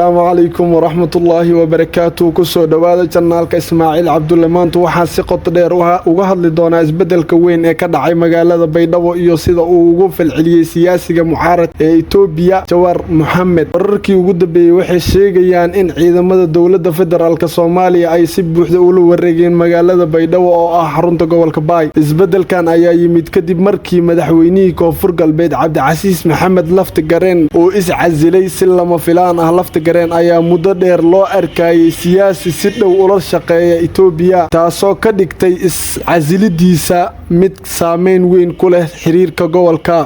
السلام عليكم ورحمة الله وبركاته كسو دوادا جنالك إسماعيل عبدالله maanta waxaan si qoto dheer uga hadli doonaa isbedelka weyn ee ka dhacay magaalada Baydhabo iyo sida uu ugu falceliyay siyaasiga mucaarad ee Itoobiya Jawar Mohammed wararkii ugu dambeeyay waxay sheegayaan in ciidamada dawladda federaalka Soomaaliya ay si buuxda ula wareegeen magaalada Baydhabo oo ah xarunta gobolka Baay isbedelkan ayaa yimid kadib markii madaxweynihii Koonfur Galbeed Cabdicasiis Maxamed Laftigareen oo is casilay si lama filaan ah Laftigareen ayaa muddo dheer loo arkayay siyaasi si dhow ula shaqeeya Itoobiya taasoo ka dhigtay is casilidiisa mid saameyn weyn ku leh xiriirka gobolka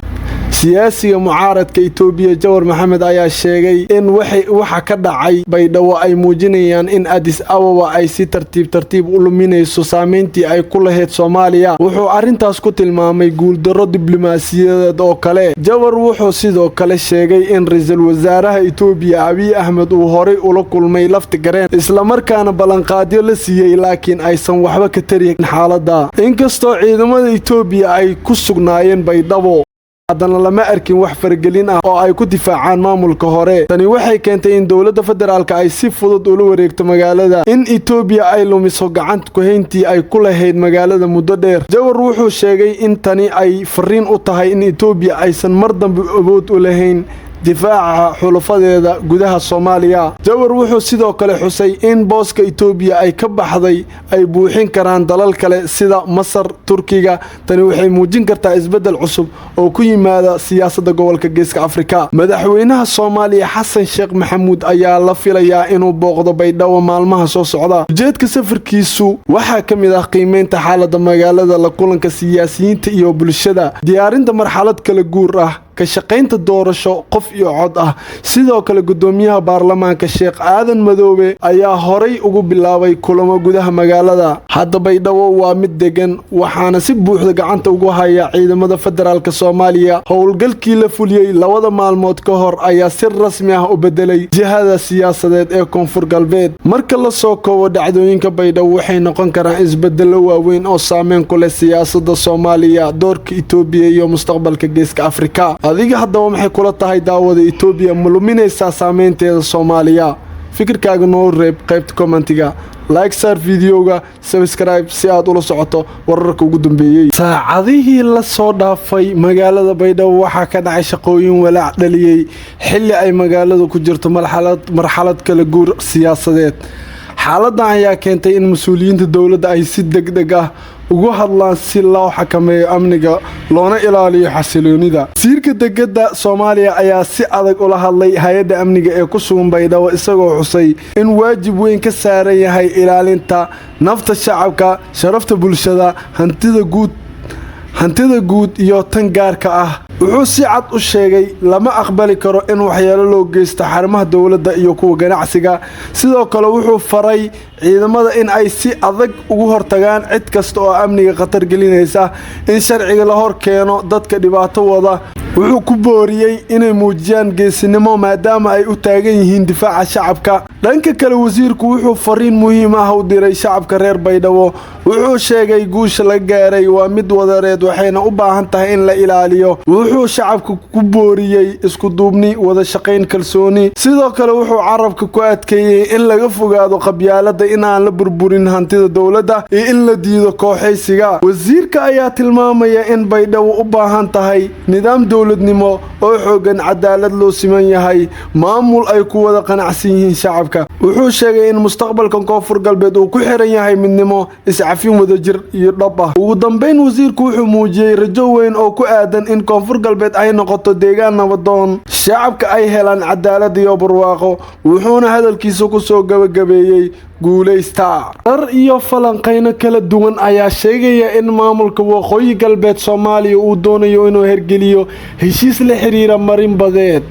siyaasiga mucaaradka Itoobiya Jawar Mohammed ayaa sheegay in waxa ka dhacay Baydhabo ay muujinayaan in Addis Ababa ay si tartiib u luminayso saameyntii ay ku lahayd Soomaaliya wuxuu arintaas ku tilmaamay guuldarro diblomaasiyadeed oo kale Jawar wuxuu sidoo kale sheegay in ra'iisul wasaaraha Itoobiya Abiy Ahmed uu horay ula kulmay Laftigareen isla markaana ballanqaadyo la siiyay laakiin aysan waxba ka tarin xaaladda inkastoo ciidamada Itoobiya ay ku sugnaayeen Baydhabo haddana lama arkin wax fargelin ah oo ay ku difaacaan maamulka hore tani waxay keentay in dawladda federaalka ay si fudud ula wareegto magaalada in Itoobiya ay lumiso gacanta ku hayntii ay ku lahayd magaalada muddo dheer Jawar wuxuu sheegay in tani ay fariin u tahay in Itoobiya aysan mar dambe awood u lahayn difaaca xulafadeeda gudaha Soomaaliya Jawar wuxuu sidoo kale xusay in booska Itoobiya ay ka baxday ay buuxin karaan dalal kale sida Masar Turkiga tani waxay muujin kartaa isbedel cusub oo ku yimaada siyaasadda gobolka Geeska Afrika madaxweynaha Soomaaliya Xasan Sheekh Maxamuud ayaa la filayaa inuu booqdo Baydhabo maalmaha soo socda ujeedka safarkiisu waxaa ka mid ah qiimeynta xaaladda magaalada la kulanka siyaasiyiinta iyo bulshada diyaarinta marxalad kala guur ah ka shaqaynta doorasho qof iyo cod ah sidoo kale gudoomiyaha baarlamaanka Sheekh Aadan Madoobe ayaa horay ugu bilaabay kulamo gudaha magaalada hadda Baydhabo waa mid degan waxaana si buuxda gacanta ugu haya ciidamada federaalka Soomaaliya howlgalkii la fuliyay labada maalmood ka hor ayaa si rasmi ah u bedelay jihada siyaasadeed ee Koonfur Galbeed marka la soo koobo dhacdooyinka Baydhabo waxay noqon karaan isbedelo waaweyn oo saameyn ku leh siyaasadda Soomaaliya doorka Itoobiya iyo mustaqbalka Geeska Afrika adiga haddaba maxay kula tahay daawada Itoobiya ma luminaysaa saameynteeda Soomaaliya fikirkaaga noo reeb qaybta commentiga like share videoga subscribe si aad ula socoto wararka ugu dambeeyay saacadihii la soo dhaafay magaalada Baydhabo waxa ka dhacay shaqooyin walaac dhaliyay xilli ay magaaladu ku jirto marxalad kala guur siyaasadeed xaaladdan ayaa keentay in mas'uuliyiinta dawladda ay si degdeg ah ugu hadlaan si loo xakameeyo amniga loona ilaaliyo xasiloonida wasiirka degedda Soomaaliya ayaa si adag ula hadlay hay'adda amniga ee ku sugan Baydhabo isagoo xusay in waajib weyn ka saaran yahay ilaalinta nafta shacabka sharafta bulshada hantida guud iyo tan gaarka ah wuxuu si cad u sheegay lama aqbali karo in waxyeelo loo geysto xarumaha dawladda iyo kuwa ganacsiga sidoo kale wuxuu faray ciidamada in ay si adag ugu hortagaan cid kasta oo amniga khatar gelinaysa in sharciga la hor keeno dadka dhibaato wada wuxuu ku booriyay inay muujiyaan geesinimo maadaama ay u taagan yihiin difaaca shacabka dhanka kale wasiirku wuxuu fariin muhiim ah u diray shacabka reer Baydhabo wuxuu sheegay guusha la gaaray waa mid wadareed waxayna u baahan tahay in la ilaaliyo wuxuu shacabka ku booriyay isku duubni wada shaqayn kalsooni sidoo kale wuxuu carabka ku adkeeyay in laga fogaado qabyaalada in aan la burburin hantida dawladda iyo in la diido kooxaysiga wasiirka ayaa tilmaamaya in Baydhabo u baahan tahay nidaam dawladnimo oo xoogan cadaalad loo siman yahay maamul ay ku wada qanacsan yihiin shacabka wuxuu sheegay in mustaqbalka Koonfur Galbeed uu ku xiran yahay midnimo iscafin wadajir iyo dhab ah ugu dambeyn wasiirku wuxuu muujiyay rajo weyn oo ku aadan in Koonfur Galbeed ay noqoto deegaan nabadoon shacabka ay helaan cadaalad iyo barwaaqo wuxuuna hadalkiisa ku soo gabagabeeyay guuleysta dar iyo falanqeyno kala duwan ayaa sheegaya in maamulka waqooyi galbeed Soomaaliya uu doonayo inuu hergeliyo heshiis la xiriira marin badeed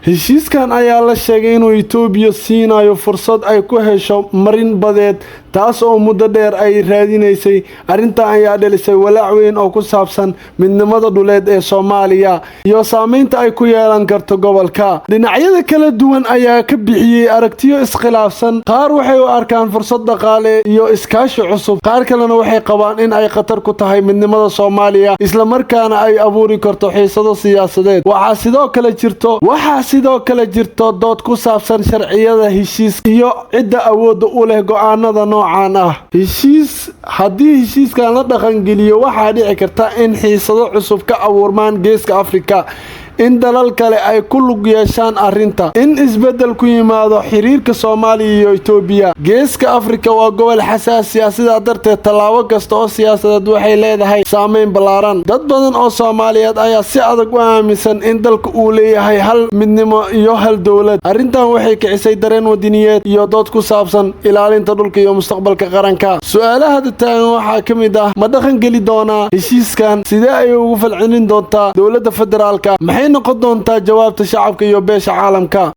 heshiiskan ayaa la sheegay inuu Itoobiya siinayo fursad ay ku hesho marin badeed taas oo muddo dheer ay raadinaysay arintan ayaa dhalisay walaac weyn oo ku saabsan midnimada dhuleed ee Soomaaliya iyo saameynta ay ku yeelan karto gobolka dhinacyada kala duwan ayaa ka bixiyay aragtiyo iskhilaafsan qaar waxay u arkaan fursad dhaqaale iyo iskaashi cusub qaar kalena waxay qabaan in ay khatar ku tahay midnimada Soomaaliya isla markaana ay abuuri karto xiisado siyaasadeed waxaa sidoo kale jirto sidoo kale jirto dood ku saabsan sharciyada heshiis iyo cidda awoodda u leh go'aanada noocan ah. Haddii heshiiskan la dhaqangeliyo waxaa dhici karta in xiisado cusub ka abuurmaan Geeska Afrika, in dalal kale ay ku lug yeeshaan arrinta, in isbeddel ku yimaado xiriirka Soomaaliya iyo Itoobiya. Geeska Afrika waa gobol xasaasi ah, sidaa darteed tallaabo kasta oo siyaasadeed waxay leedahay saameyn ballaaran. Dad badan oo Soomaaliyeed ayaa si adag u aaminsan in dalka uu leeyahay hal midnimo iyo hal dowlad. Arrintan waxay kicisay dareen wadaniyeed iyo dood ku saabsan ilaalinta dhulka iyo mustaqbalka qaranka. Su'aalaha taagan waxaa ka mid ah: ma dhaqan geli doonaa heshiiskan? Sidee ayay ugu falcelin doontaa dowladda federaalka? Maxay noqon doontaa jawaabta shacabka iyo beesha caalamka?